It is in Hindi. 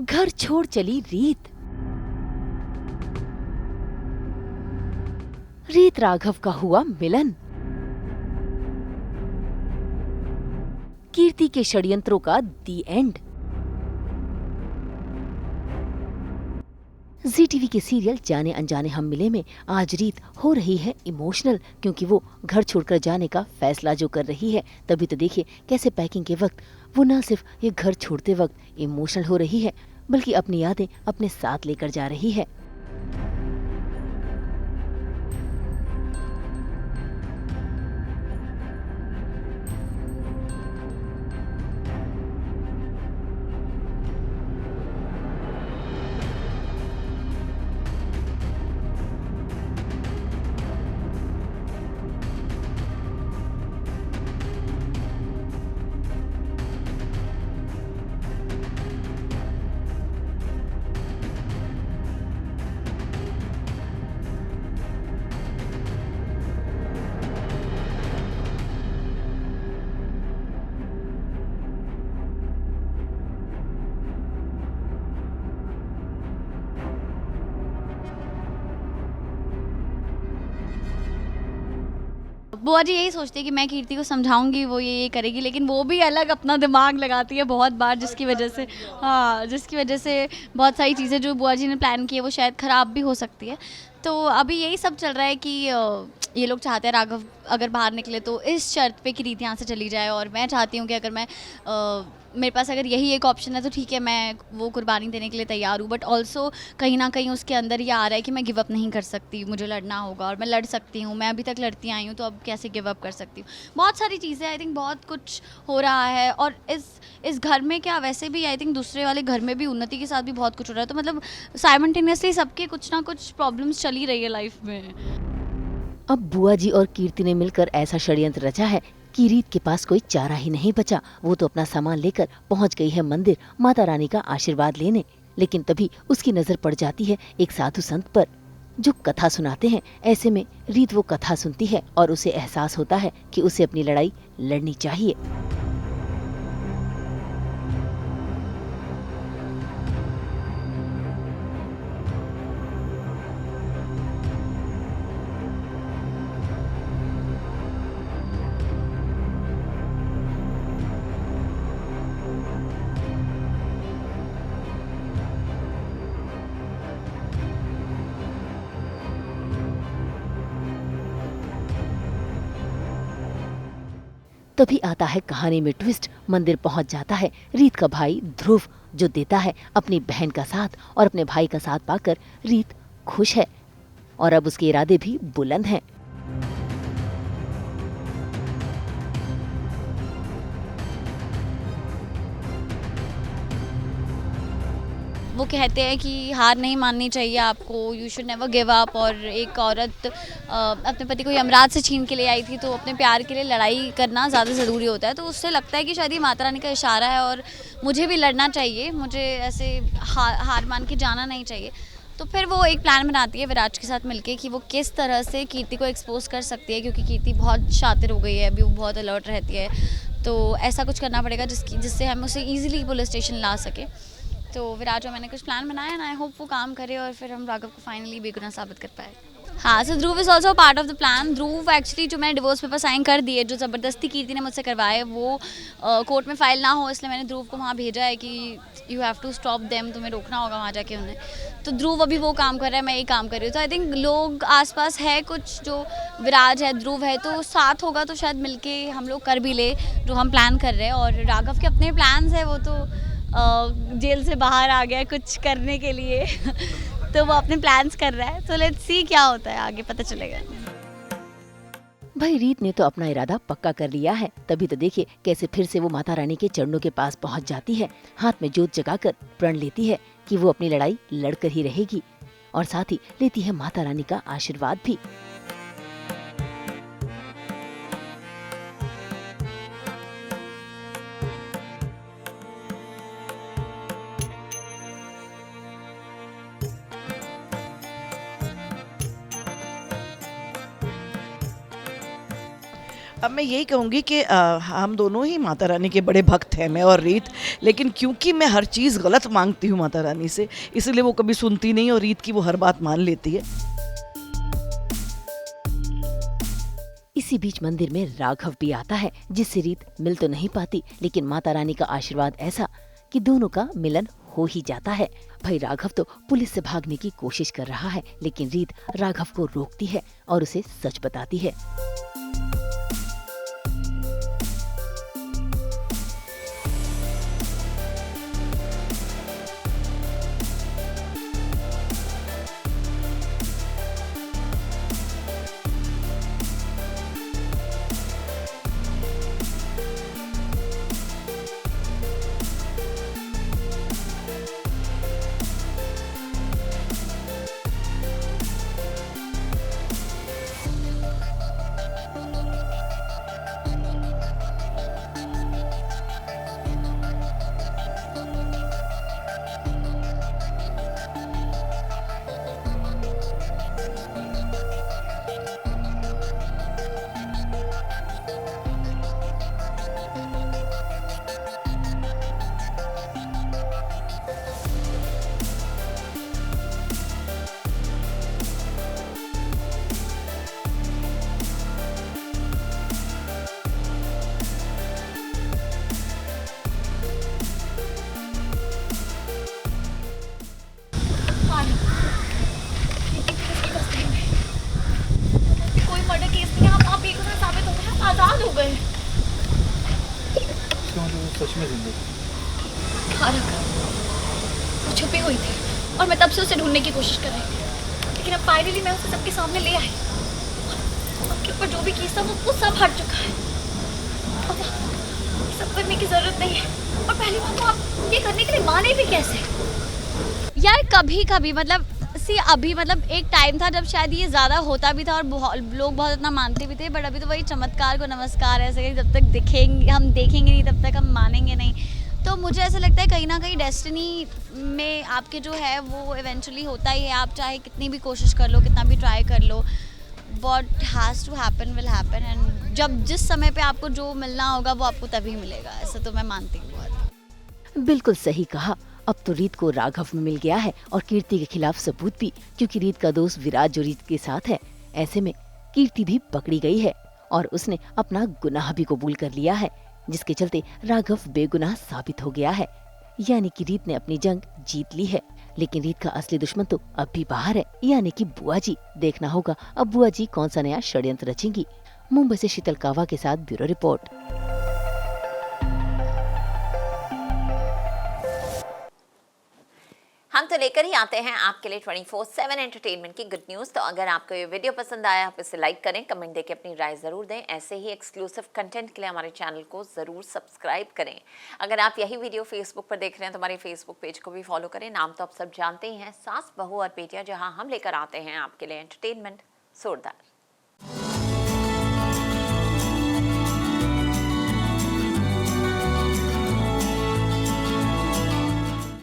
घर छोड़ चली रीत। रीत राघव का हुआ मिलन। कीर्ति के षड्यंत्रों का दी एंड। जी टीवी के सीरियल जाने अनजाने हम मिले में आज रीत हो रही है इमोशनल, क्योंकि वो घर छोड़कर जाने का फैसला जो कर रही है। तभी तो देखिए कैसे पैकिंग के वक्त वो न सिर्फ ये घर छोड़ते वक्त इमोशनल हो रही है, बल्कि अपनी यादें अपने साथ लेकर जा रही है। बुआ जी यही सोचती है कि मैं कीर्ति को समझाऊंगी, वो ये करेगी, लेकिन वो भी अलग अपना दिमाग लगाती है बहुत बार, जिसकी वजह से बहुत सारी चीज़ें जो बुआ जी ने प्लान की है वो शायद ख़राब भी हो सकती है। तो अभी यही सब चल रहा है कि ये लोग चाहते हैं राघव अगर बाहर निकले तो इस शर्त पे कि रीत यहाँ से चली जाए, और मैं चाहती हूँ कि अगर मेरे पास अगर यही एक ऑप्शन है तो ठीक है, मैं वो कुर्बानी देने के लिए तैयार हूँ। बट ऑल्सो कहीं ना कहीं उसके अंदर ये आ रहा है कि मैं गिव अप नहीं कर सकती, मुझे लड़ना होगा और मैं लड़ सकती हूँ, मैं अभी तक लड़ती आई हूँ तो अब कैसे गिव अप कर सकती हूँ। बहुत सारी चीज़ें, आई थिंक बहुत कुछ हो रहा है। और इस घर में क्या, वैसे भी आई थिंक दूसरे वाले घर में भी उन्नति के साथ भी बहुत कुछ हो रहा है। तो मतलब साइमल्टेनियसली सबके कुछ ना कुछ प्रॉब्लम्स चल ही रही है लाइफ में। अब बुआ जी और कीर्ति ने मिलकर ऐसा षड्यंत्र रचा है कि रीत के पास कोई चारा ही नहीं बचा। वो तो अपना सामान लेकर पहुंच गई है मंदिर माता रानी का आशीर्वाद लेने। लेकिन तभी उसकी नजर पड़ जाती है एक साधु संत पर जो कथा सुनाते हैं। ऐसे में रीत वो कथा सुनती है और उसे एहसास होता है कि उसे अपनी लड़ाई लड़नी चाहिए। तभी आता है कहानी में ट्विस्ट। मंदिर पहुंच जाता है रीत का भाई ध्रुव, जो देता है अपनी बहन का साथ, और अपने भाई का साथ पाकर रीत खुश है और अब उसके इरादे भी बुलंद हैं। वो कहते हैं कि हार नहीं माननी चाहिए आपको, you should never give up. और एक औरत अपने पति को यमराज से छीन के ले आई थी, तो अपने प्यार के लिए लड़ाई करना ज़्यादा ज़रूरी होता है। तो उससे लगता है कि शायद ये माता रानी का इशारा है और मुझे भी लड़ना चाहिए, मुझे ऐसे हार मान के जाना नहीं चाहिए। तो फिर वो एक प्लान बनाती है विराज के साथ मिलके कि वो किस तरह से कीर्ति को एक्सपोज कर सकती है, क्योंकि कीर्ति बहुत शातिर हो गई है अभी, वो बहुत अलर्ट रहती है। तो ऐसा कुछ करना पड़ेगा जिससे हम उसे ईजिली पुलिस स्टेशन ला सके। तो विराज और मैंने कुछ प्लान बनाया ना, आई होप वो काम करे और फिर हम राघव को फाइनली बेगुनाह साबित कर पाए। हाँ, so Dhruv is also part of the plan. Dhruv actually जो मैंने डिवोर्स पेपर साइन कर दिए, जो ज़बरदस्ती कीर्ति ने मुझसे करवाए, वो कोर्ट में फाइल ना हो, इसलिए मैंने ध्रुव को वहाँ भेजा है कि you have to stop them, तुम्हें रोकना होगा वहाँ जाके उन्हें। तो ध्रुव अभी वो काम कर रहा है, मैं ये काम कर रही हूँ। तो आई थिंक लोग आसपास है कुछ, जो विराज है, ध्रुव है, तो साथ होगा तो शायद मिलके हम लोग कर भी ले जो हम प्लान कर रहे हैं। और राघव के अपने प्लान्स है, वो तो जेल से बाहर आ गया कुछ करने के लिए तो वो अपने प्लान्स कर रहा है। तो लेट्स सी क्या होता है, आगे पता चलेगा। भाई रीत ने तो अपना इरादा पक्का कर लिया है। तभी तो देखिए कैसे फिर से वो माता रानी के चरणों के पास पहुंच जाती है, हाथ में जोत जगाकर प्रण लेती है कि वो अपनी लड़ाई लड़कर ही रहेगी, और साथ ही लेती है माता रानी का आशीर्वाद भी। अब मैं यही कहूँगी कि हम दोनों ही माता रानी के बड़े भक्त हैं, मैं और रीत। लेकिन क्योंकि मैं हर चीज़ गलत मांगती हूँ माता रानी से, इसलिए वो कभी सुनती नहीं और रीत की वो हर बात मान लेती है। इसी बीच मंदिर में राघव भी आता है, जिससे रीत मिल तो नहीं पाती, लेकिन माता रानी का आशीर्वाद ऐसा कि दोनों का मिलन हो ही जाता है। भाई राघव तो पुलिस से भागने की कोशिश कर रहा है, लेकिन रीत राघव को रोकती है और उसे सच बताती है। कोई मर्डर केस नहीं है, आप एक साबित हो गए, आप आज़ाद हो गए। इसका मतलब सच में जिंदा है। तारक वो छुपी हुई थी और मैं तब से उसे ढूंढने की कोशिश कर रही थी, लेकिन अब फाइनली मैं उसे सबके सामने ले आई। आपके ऊपर जो भी केस था वो सब हट चुका है। अब ये सब करने की जरूरत नहीं है। और पहली बात तो आप ये करने के लिए माने भी कैसे? यार कभी कभी मतलब अभी मतलब एक टाइम था जब शायद ये ज़्यादा होता भी था और लोग बहुत इतना मानते भी थे, बट अभी तो वही चमत्कार को नमस्कार है, ऐसे कि जब तक दिखेंगे हम देखेंगे नहीं तब तक हम मानेंगे नहीं। तो मुझे ऐसा लगता है कहीं ना कहीं डेस्टिनी में आपके जो है वो इवेंचुअली होता ही है। आप चाहे कितनी भी कोशिश कर लो, कितना भी ट्राई कर लो, what has to happen will happen. And जब जिस समय पे आपको जो मिलना होगा वो आपको तभी मिलेगा, ऐसा तो मैं मानती हूँ बहुत। बिल्कुल सही कहा। अब तो रीत को राघव में मिल गया है और कीर्ति के खिलाफ सबूत भी, क्योंकि रीत का दोस्त विराज जो रीत के साथ है। ऐसे में कीर्ति भी पकड़ी गई है और उसने अपना गुनाह भी कबूल कर लिया है, जिसके चलते राघव बेगुनाह साबित हो गया है। यानी कि रीत ने अपनी जंग जीत ली है। लेकिन रीत का असली दुश्मन तो अब भी बाहर है, यानी कि बुआ जी। देखना होगा अब बुआ जी कौन सा नया षड्यंत्र रचेंगी। मुंबई से शीतल कावा के साथ ब्यूरो रिपोर्ट। हम तो लेकर ही आते हैं आपके लिए 24/7 एंटरटेनमेंट की गुड न्यूज़। तो अगर आपको ये वीडियो पसंद आया, आप इसे लाइक करें, कमेंट देके अपनी राय ज़रूर दें। ऐसे ही एक्सक्लूसिव कंटेंट के लिए हमारे चैनल को ज़रूर सब्सक्राइब करें। अगर आप यही वीडियो फेसबुक पर देख रहे हैं तो हमारे फेसबुक पेज को भी फॉलो करें। नाम तो आप सब जानते ही हैं, सास बहू और बेटियां, जहाँ हम लेकर आते हैं आपके लिए एंटरटेनमेंट जोरदार।